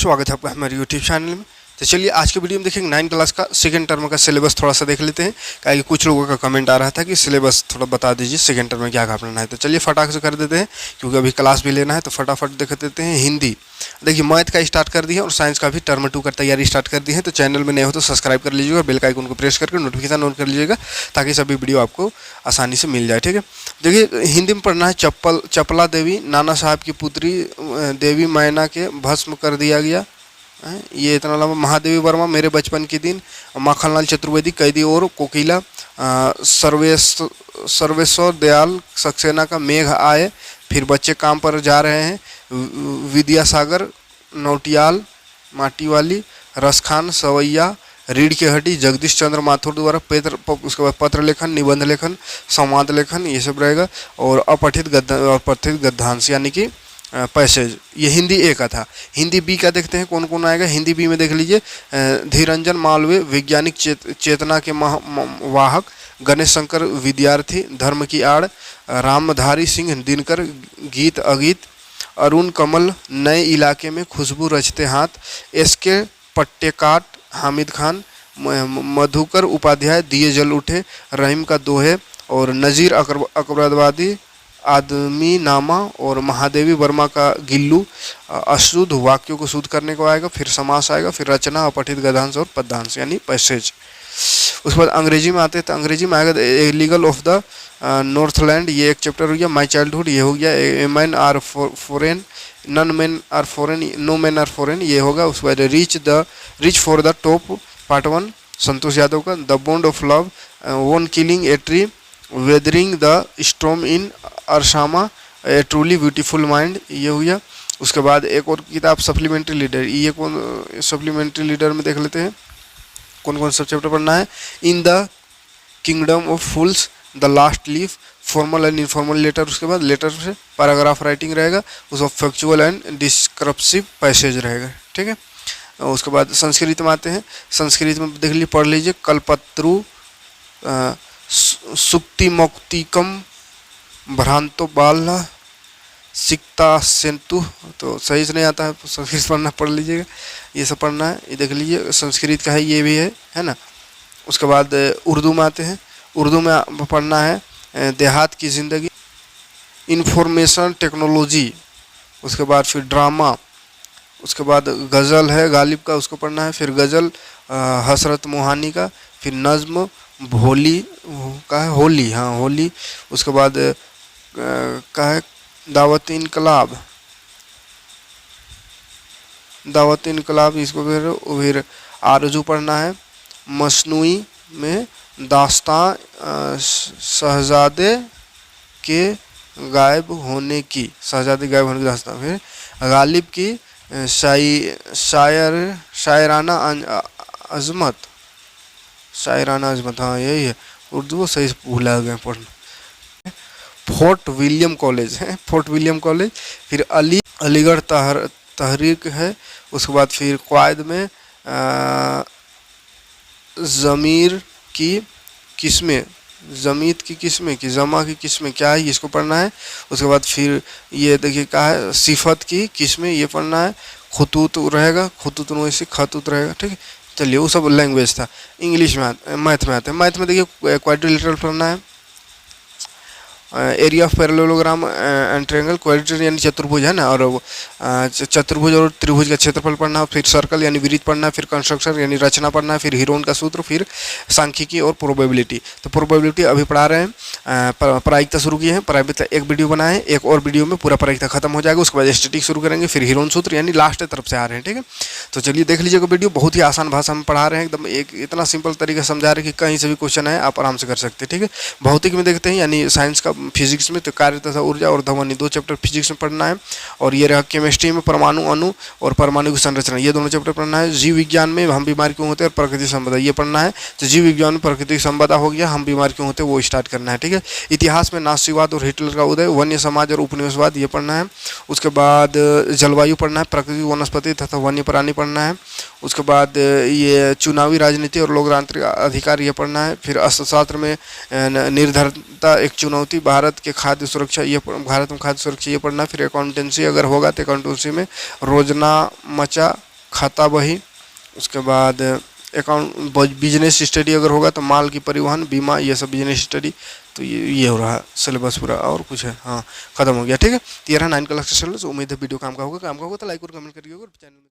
स्वागत है आपका हमारे यूट्यूब चैनल में। तो चलिए आज के वीडियो में देखेंगे 9 क्लास का सेकंड टर्म का सिलेबस थोड़ा सा देख लेते हैं। क्या कुछ लोगों का कमेंट आ रहा था कि सिलेबस थोड़ा बता दीजिए सेकंड टर्म में क्या पढ़ना है। तो चलिए फटाक से कर देते हैं क्योंकि अभी क्लास भी लेना है, तो फटाफट देख देते हैं। हिंदी देखिए मैथ का स्टार्ट कर दिया और साइंस का भी टर्म 2 का तैयारी स्टार्ट कर दी है। तो चैनल में नए हो तो सब्सक्राइब कर लीजिएगा और बेल का आइकन को प्रेस करके नोटिफिकेशन ऑन कर लीजिएगा ताकि सभी वीडियो आपको आसानी से मिल जाए। ठीक है, देखिए हिंदी में पढ़ना है चपला देवी नाना साहब की पुत्री देवी मैना के भस्म कर दिया गया। ये इतना लंबा। महादेवी वर्मा मेरे बचपन के दिन, माखनलाल चतुर्वेदी कैदी और कोकिला, सर्वेश्वर दयाल सक्सेना का मेघ आए, फिर बच्चे काम पर जा रहे हैं, विद्यासागर नौटियाल माटीवाली, रसखान सवैया, रीढ़ की हड्डी, जगदीश चंद्र माथुर द्वारा उसके बाद पत्र लेखन, निबंध लेखन, संवाद लेखन, ये सब रहेगा। और अपठित गद्यांश यानी कि पैसेज। ये हिंदी ए का था। हिंदी बी का देखते हैं कौन कौन आएगा। हिंदी बी में देख लीजिए धीरंजन मालवीय वैज्ञानिक चेतना के वाहक, गणेश शंकर विद्यार्थी धर्म की आड़, रामधारी सिंह दिनकर गीत अगीत, अरुण कमल नए इलाके में खुशबू रचते हाथ, एसके पट्टेकाट हामिद खान, मधुकर उपाध्याय दिए जल उठे, रहीम का दोहे, और नज़ीर अकबराबादी आदमी नामा, और महादेवी वर्मा का गिल्लू। अशुद्ध वाक्यों को शुद्ध करने को आएगा, फिर समास आएगा, फिर रचना, अपठित गद्यांश और पद्यांश यानी पैसेज। उसके बाद अंग्रेजी में आते हैं। तो अंग्रेजी में आएगा लीगल ऑफ द नॉर्थलैंड, ये एक चैप्टर हो गया। माई चाइल्डहुड ये हो गया। A man are foreign, none man are foreign, no man are foreign ये होगा। उसके बाद reach for the top part 1 Santosh Yadav का। The bond of love, on killing a tree, weathering the storm in Ersama, a truly beautiful mind ये हो गया। उसके बाद एक और किताब सप्लीमेंट्री लीडर, ये कौन सप्लीमेंट्री लीडर में देख लेते हैं कौन कौन सब चैप्टर पढ़ना है। In the kingdom of fools, the last leaf, formal and informal letter. उसके बाद लेटर से पैराग्राफ राइटिंग रहेगा, उसका फैक्चुअल एंड डिस्क्रिप्टिव पैसेज रहेगा। ठीक है, उसके बाद संस्कृत में आते हैं। संस्कृत में देख लीजिए पढ़ लीजिए कल्पत्रु, सुक्तिमौक्तिकम, भ्रांतो बाला, सिक्ता सेंतु। तो सही से नहीं आता है संस्कृत पढ़ना, पढ़ लीजिएगा, ये सब पढ़ना है। ये देख लीजिए संस्कृत का है, ये भी है ना। उसके बाद उर्दू में आते हैं। उर्दू में पढ़ना है देहात की ज़िंदगी, इंफॉर्मेशन टेक्नोलॉजी। उसके बाद फिर ड्रामा। उसके बाद गज़ल है गालिब का, उसको पढ़ना है। फिर गज़ल हसरत मोहानी का। फिर नज़्म भोली का है, होली, हाँ होली। उसके बाद का है दावत इनकलाब, इसको फिर आरजू पढ़ना है। मसनूई में दास्तां शहजादे के गायब होने की दास्तां। फिर गालिब की शायराना अजमत, हाँ यही है। उर्दू सही भूला गया पढ़ना। फोर्ट विलियम कॉलेज है, फोर्ट विलियम कॉलेज। फिर अलीगढ़ तहरीक है। उसके बाद फिर क़वायद में ज़मीर की किस्में, ज़मीत की किस्में की जमा की किस्में क्या है इसको पढ़ना है। उसके बाद फिर ये देखिए क्या है सिफत की किस्में, ये पढ़ना है। खतूत रहेगा, खतूत से खतूत रहेगा। ठीक है, चलिए वो सब लैंग्वेज था। इंग्लिश में मैथ में आते हैं। मैथ में देखिए क्वाड्रिलेटरल पढ़ना है। Area of parallelogram and triangle, quadrilateral यानी चतुर्भुज है ना, और चतुर्भुज और त्रिभुज का क्षेत्रफल पढ़ना है। फिर सर्कल यानी वृत्त पढ़ना है। फिर कंस्ट्रक्शन यानी रचना पढ़ना है। फिर हीरोन का सूत्र, फिर सांख्यिकी और प्रोबेबिलिटी। तो प्रोबेबिलिटी अभी पढ़ा रहे हैं। प्रायिकता शुरू किए हैं, प्रायिकता एक वीडियो बनाए हैं, एक और वीडियो में पूरा प्रायिकता खत्म हो जाएगा। उसके बाद स्टैटिक शुरू करेंगे, फिर हीरोन सूत्र यानी लास्ट तरफ से आ रहे हैं। ठीक है, तो चलिए देख लीजिएगा वीडियो, बहुत ही आसान भाषा में पढ़ा रहे हैं, एकदम एक इतना सिंपल तरीके से समझा रहे हैं कि कहीं से भी क्वेश्चन है आप आराम से कर सकते हैं। ठीक है, भौतिक में देखते हैं यानी साइंस का फिजिक्स में तो कार्य तथा ऊर्जा और ध्वनि 2 चैप्टर फिजिक्स में पढ़ना है। और ये रहा केमिस्ट्री में परमाणु अणु और परमाणु की संरचना, ये दोनों चैप्टर पढ़ना है। जीव विज्ञान में हम बीमार क्यों होते हैं और प्रकृति संपदा ये पढ़ना है। तो जीव विज्ञान में प्रकृति संपदा हो गया, हम बीमार क्यों होते हैं वो स्टार्ट करना है। ठीक है, इतिहास में नास्तिकवाद और हिटलर का उदय, वन्य समाज और उपनिवेशवाद ये पढ़ना है। उसके बाद जलवायु पढ़ना है, प्रकृति वनस्पति तथा वन्य प्राणी पढ़ना है। उसके बाद ये चुनावी राजनीति और लोकतांत्रिक अधिकार ये पढ़ना है। फिर अर्थशास्त्र में निर्धरता एक चुनौती, भारत के खाद्य सुरक्षा ये भारत में खाद्य सुरक्षा ये पढ़ना है। फिर अकाउंटेंसी अगर होगा तो अकाउंटेंसी में रोजना मचा खाता बही, उसके बाद अकाउंट बिजनेस स्टडी अगर होगा तो माल की परिवहन, बीमा, ये सब बिजनेस स्टडी। तो ये हो रहा है सिलेबस पूरा। और कुछ है? हाँ, खत्म हो गया। ठीक है, 13 9 क्लास का सिलेबस। उम्मीद है वीडियो काम का होगा तो लाइक और कमेंट करिएगा और चैनल